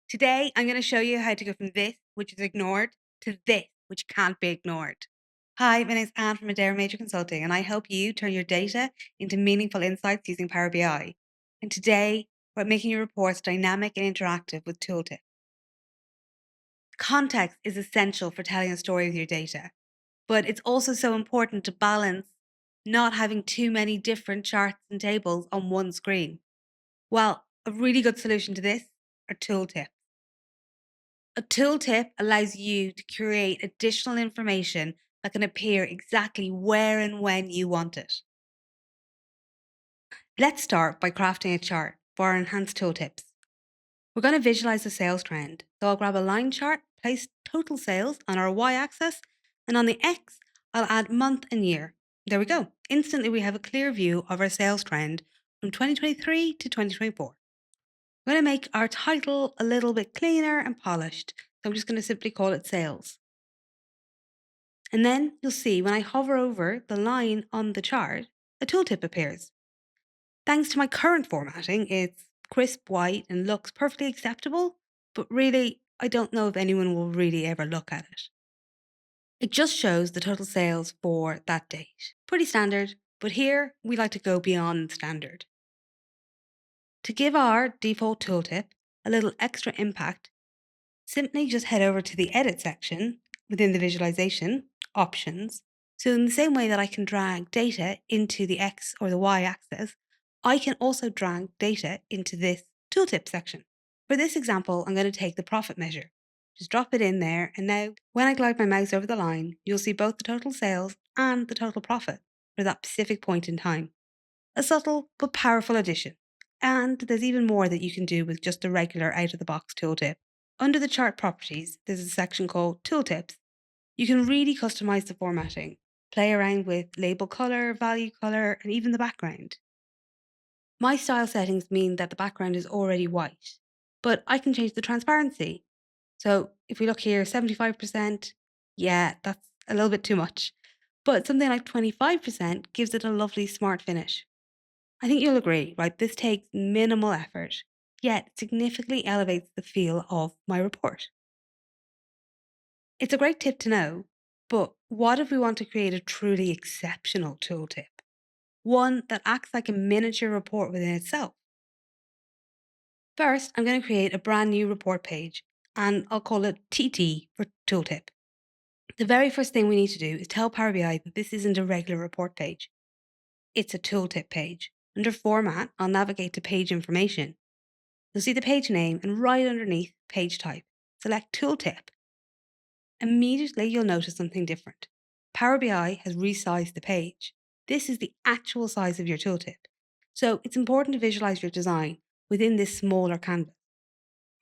Today, I'm going to show you how to go from this, which is ignored, to this, which can't be ignored. Hi, my name is Anne from Adair-Major Consulting, and I help you turn your data into meaningful insights using Power BI. And today, we're making your reports dynamic and interactive with Tooltip. Context is essential for telling a story with your data, but it's also so important to balance not having too many different charts and tables on one screen. Well, a really good solution to this are tooltips. A tooltip allows you to create additional information that can appear exactly where and when you want it. Let's start by crafting a chart for our enhanced tooltips. We're going to visualize the sales trend. So I'll grab a line chart, place total sales on our y-axis, and on the x, I'll add month and year. There we go. Instantly, we have a clear view of our sales trend from 2023 to 2024. I'm going to make our title a little bit cleaner and polished. So I'm just going to simply call it sales. And then you'll see when I hover over the line on the chart, a tooltip appears. Thanks to my current formatting, it's crisp white and looks perfectly acceptable, but really, I don't know if anyone will really ever look at it. It just shows the total sales for that date. Pretty standard, but here we like to go beyond standard. To give our default tooltip a little extra impact, simply just head over to the Edit section within the visualization options. So in the same way that I can drag data into the X or the Y axis, I can also drag data into this tooltip section. For this example, I'm going to take the profit measure. Just drop it in there, and now when I glide my mouse over the line, you'll see both the total sales and the total profit for that specific point in time. A subtle but powerful addition. And there's even more that you can do with just a regular out-of-the-box tooltip. Under the chart properties, there's a section called Tooltips. You can really customize the formatting, play around with label color, value color, and even the background. My style settings mean that the background is already white, but I can change the transparency. So if we look here, 75%, yeah, that's a little bit too much. But something like 25% gives it a lovely smart finish. I think you'll agree, right? This takes minimal effort, yet significantly elevates the feel of my report. It's a great tip to know, but what if we want to create a truly exceptional tooltip? One that acts like a miniature report within itself. First, I'm going to create a brand new report page, and I'll call it TT for Tooltip. The very first thing we need to do is tell Power BI that this isn't a regular report page. It's a tooltip page. Under Format, I'll navigate to Page Information. You'll see the page name and right underneath Page Type, select Tooltip. Immediately, you'll notice something different. Power BI has resized the page. This is the actual size of your tooltip. So it's important to visualize your design within this smaller canvas.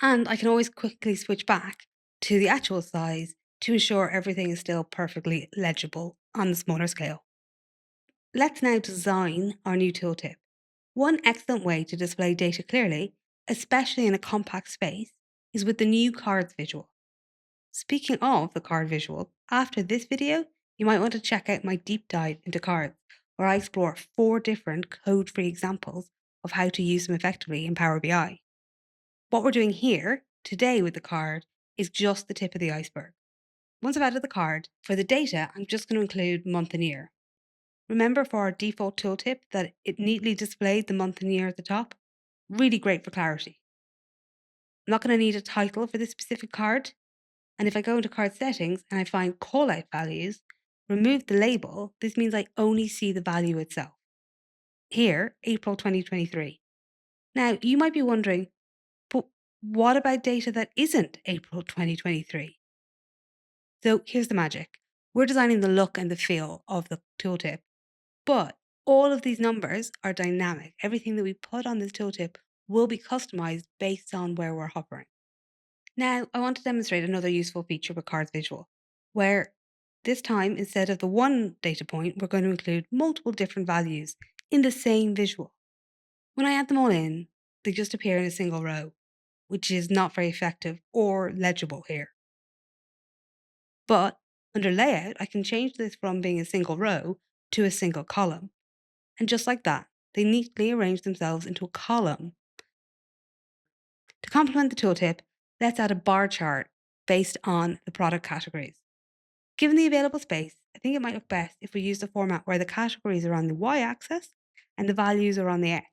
And I can always quickly switch back to the actual size to ensure everything is still perfectly legible on the smaller scale. Let's now design our new tooltip. One excellent way to display data clearly, especially in a compact space, is with the new cards visual. Speaking of the card visual, after this video, you might want to check out my deep dive into cards, where I explore 4 different code-free examples of how to use them effectively in Power BI. What we're doing here today with the card is just the tip of the iceberg. Once I've added the card, for the data, I'm just going to include month and year. Remember for our default tooltip that it neatly displayed the month and year at the top? Really great for clarity. I'm not going to need a title for this specific card. And if I go into card settings and I find callout values, remove the label, this means I only see the value itself. Here, April 2023. Now, you might be wondering, but what about data that isn't April 2023? So here's the magic. We're designing the look and the feel of the tooltip, but all of these numbers are dynamic. Everything that we put on this tooltip will be customized based on where we're hovering. Now, I want to demonstrate another useful feature with Cards Visual, where this time, instead of the one data point, we're going to include multiple different values in the same visual. When I add them all in, they just appear in a single row, which is not very effective or legible here. But under Layout, I can change this from being a single row to a single column. And just like that, they neatly arrange themselves into a column. To complement the tooltip, Let's add a bar chart based on the product categories. Given the available space, I think it might look best if we use the format where the categories are on the y-axis and the values are on the x.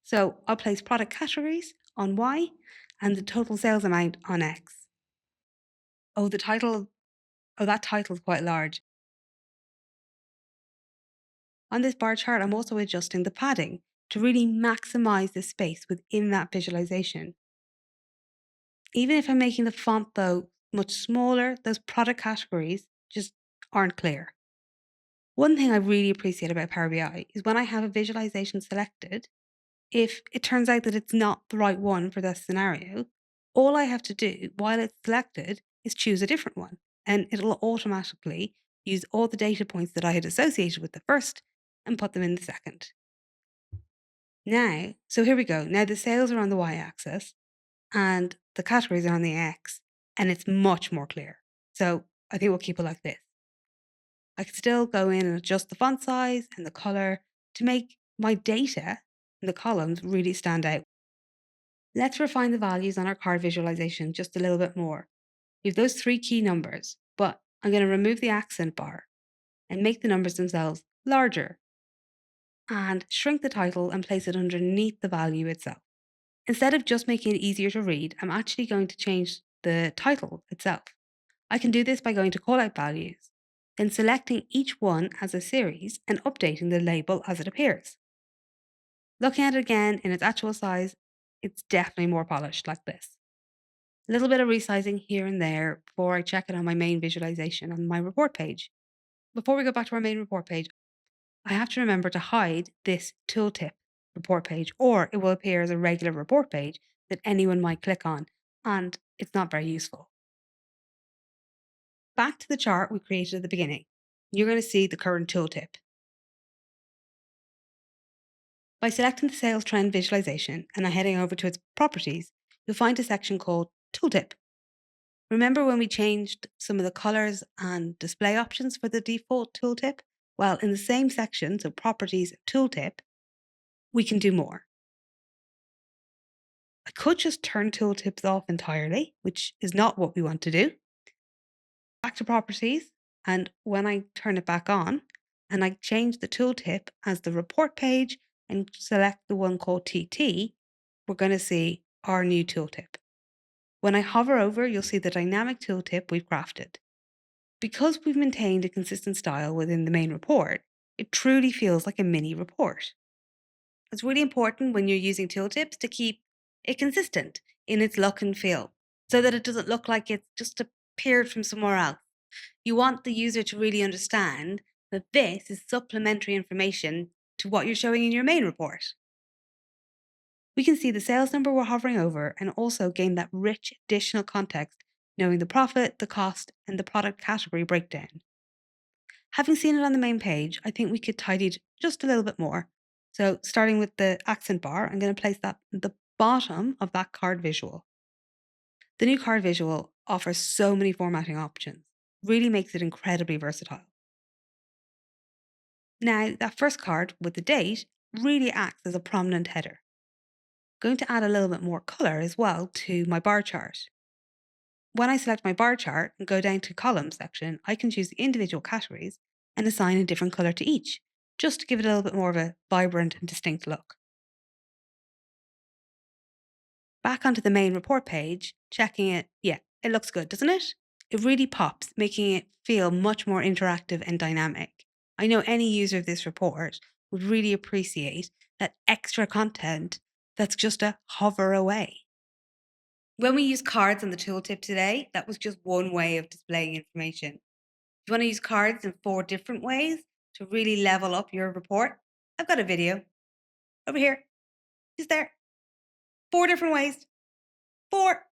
So I'll place product categories on y and the total sales amount on x. Oh, that title is quite large. On this bar chart, I'm also adjusting the padding to really maximize the space within that visualization. Even if I'm making the font, though, much smaller, those product categories just aren't clear. One thing I really appreciate about Power BI is when I have a visualization selected, if it turns out that it's not the right one for that scenario, all I have to do while it's selected is choose a different one, and it'll automatically use all the data points that I had associated with the first and put them in the second. Now, so here we go. Now the sales are on the y-axis and the categories are on the x, and it's much more clear. So I think we'll keep it like this. I can still go in and adjust the font size and the color to make my data in the columns really stand out. Let's refine the values on our card visualization just a little bit more. We have those three key numbers, but I'm going to remove the accent bar and make the numbers themselves larger and shrink the title and place it underneath the value itself. Instead of just making it easier to read, I'm actually going to change the title itself. I can do this by going to callout values, then selecting each one as a series and updating the label as it appears. Looking at it again in its actual size, it's definitely more polished like this. A little bit of resizing here and there before I check it on my main visualization on my report page. Before we go back to our main report page, I have to remember to hide this tooltip report page, or it will appear as a regular report page that anyone might click on, and it's not very useful. Back to the chart we created at the beginning. You're going to see the current tooltip. By selecting the sales trend visualization and heading over to its properties, you'll find a section called Tooltip. Remember when we changed some of the colors and display options for the default tooltip? Well, in the same section, so properties tooltip, we can do more. I could just turn tooltips off entirely, which is not what we want to do. Back to properties, and when I turn it back on and I change the tooltip as the report page and select the one called TT, we're going to see our new tooltip. When I hover over, you'll see the dynamic tooltip we've crafted. Because we've maintained a consistent style within the main report, it truly feels like a mini report. It's really important when you're using tooltips to keep it consistent in its look and feel so that it doesn't look like it's just appeared from somewhere else. You want the user to really understand that this is supplementary information to what you're showing in your main report. We can see the sales number we're hovering over and also gain that rich additional context, knowing the profit, the cost, and the product category breakdown. Having seen it on the main page, I think we could tidy it just a little bit more. So starting with the accent bar, I'm going to place that at the bottom of that card visual. The new card visual offers so many formatting options, really makes it incredibly versatile. Now, that first card with the date really acts as a prominent header. Going to add a little bit more colour as well to my bar chart. When I select my bar chart and go down to columns section, I can choose the individual categories and assign a different colour to each, just to give it a little bit more of a vibrant and distinct look. Back onto the main report page, checking it, yeah, it looks good, doesn't it? It really pops, making it feel much more interactive and dynamic. I know any user of this report would really appreciate that extra content that's just a hover away. When we use cards on the tooltip today, that was just one way of displaying information. If you want to use cards in 4 different ways to really level up your report, I've got a video over here, just there. 4 different ways. 4.